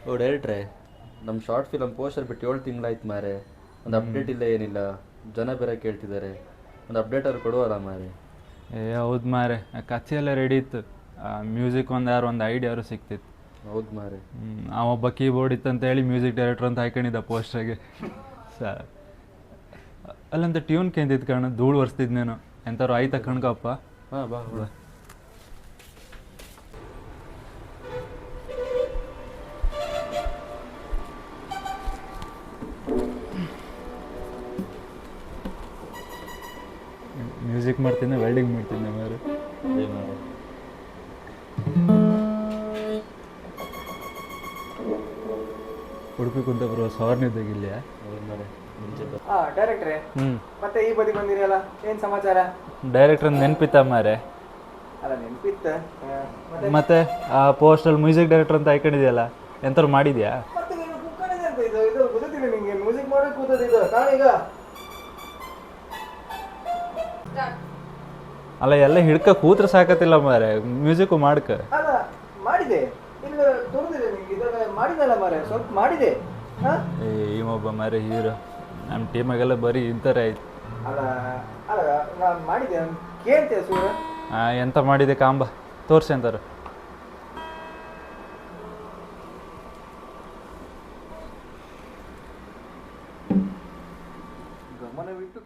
ಓ ಡೈರೆಕ್ಟ್ರೆ, ನಮ್ಮ short film poster ಬಿಟ್ಟು 7 ತಿಂಗಳಾಯ್ತು ಮಾರೆ. ಒಂದು ಅಪ್ಡೇಟ್ ಇಲ್ಲ ಏನಿಲ್ಲ. ಜನ ಬೇರೆ ಕೇಳ್ತಿದ್ದಾರೆ. ಒಂದು ಅಪ್ಡೇಟ್ ಅವ್ರು ಕೊಡುವಲ್ಲ ಮಾರೆ. ಹೌದು ಮಾರೆ, ಕಥೆ ಎಲ್ಲ ರೆಡಿ ಇತ್ತು. ಮ್ಯೂಸಿಕ್ ಒಂದು ಐಡಿಯಾರು ಸಿಕ್ತಿತ್ತು. ಹೌದು ಮಾರೆ. ಅವೊಬ್ಬ ಕೀಬೋರ್ಡ್ ಇತ್ತಂತ ಹೇಳಿ ಮ್ಯೂಸಿಕ್ ಡೈರೆಕ್ಟರ್ ಅಂತ ಹಾಕೊಂಡಿದ್ದ ಪೋಸ್ಟ್ರಾಗೆ. ಅಲ್ಲಂತ ಟ್ಯೂನ್ ಕೇಂದಿತ್ತು ಕಣ, ಧೂಳು ಒರೆಸ್ತಿದ್ನೇನು. ಎಂಥವ್ರು ಆಯ್ತಾ ಕಣ್ಕಪ್ಪ. ಹಾಂ ಬಾ ಬಾ. ಮ್ಯೂಸಿಕ್ ಮಾಡ್ತಿದ್ದೆ, ವೆಲ್ಡಿಂಗ್ ಮಾಡ್ತಿದ್ದೆ ಮಾರೆ. ಅದೇ ಮಾರೆ. ಉಡುಪಿ ಕುಂತ ಸವರ್ಣಿದ್ದಾಗಿಲ್ಲ. ಹೌದು ಮಾರೆ. ಮುಂಚೆ ಡೈರೆಕ್ಟ್ರೆ, ಮತ್ತೆ ಈ ಬದಿ ಬಂದಿರಲ್ಲ, ಏನ್ ಸಮಾಚಾರ? ಡೈರೆಕ್ಟರ್ ನೆನಪಿತ್ತ ಮಾರೆ. ಅಲ್ಲ ನೆನಪಿತ್ತ, ಮತ್ತೆ ಆ ಪೋಸ್ಟಲ್ಲಿ ಮ್ಯೂಸಿಕ್ ಡೈರೆಕ್ಟರ್ ಅಂತ ಹಾಕೊಂಡಿದ್ಯಲ್ಲ, ಎಂಥವ್ರು ಮಾಡಿದ್ಯಾ? ಮತ್ತೆ ನೀನು ಕುಕ್ಕಣಿದೆ ಅಂತ ಇದು ಗೊತ್ತಿಲ್ಲ ನಿಂಗೆ? ಮ್ಯೂಸಿಕ್ ಮಾಡೋಕೆ ಕೂತದಿದ್ದು ಕಾಣೀಗ. ಅಲ್ಲ, ಎಲ್ಲ ಹಿಡ್ಕ ಕೂತ್ರೆ ಸಾಕತ್ತಿಲ್ಲ ಮಾರೆ, ಮ್ಯೂಸಿಕ್ಕು ಮಾಡ್ಕ. ಅಲ್ಲ ಮಾಡಿದೆ, ಇಲ್ಲ ತೋರಿದಿದೆ ನಿಂಗೆ, ಇದಾಗ ಮಾಡಿದಲ್ಲ ಮಾರೆ, ಸ್ವಲ್ಪ ಮಾಡಿದೆ. ಇವೊಬ್ಬ ಮಾರೆ ಹೀರೋ, ನಮ್ಮ ಟೀಮಾಗೆಲ್ಲ ಬರೀ ಇಂಥರೇ ಆಯ್ತು. ಅಲ್ಲ ಅಲ್ಲ ನಾನು ಮಾಡಿದೆ, ಕೇಳ್ತೆ ಸೂರ. ಎಂತ ಮಾಡಿದೆ ಕಾಂಬ ತೋರಿಸಿ ಅಂತಾರೆ. ಗಮನವಿಟ್ಟು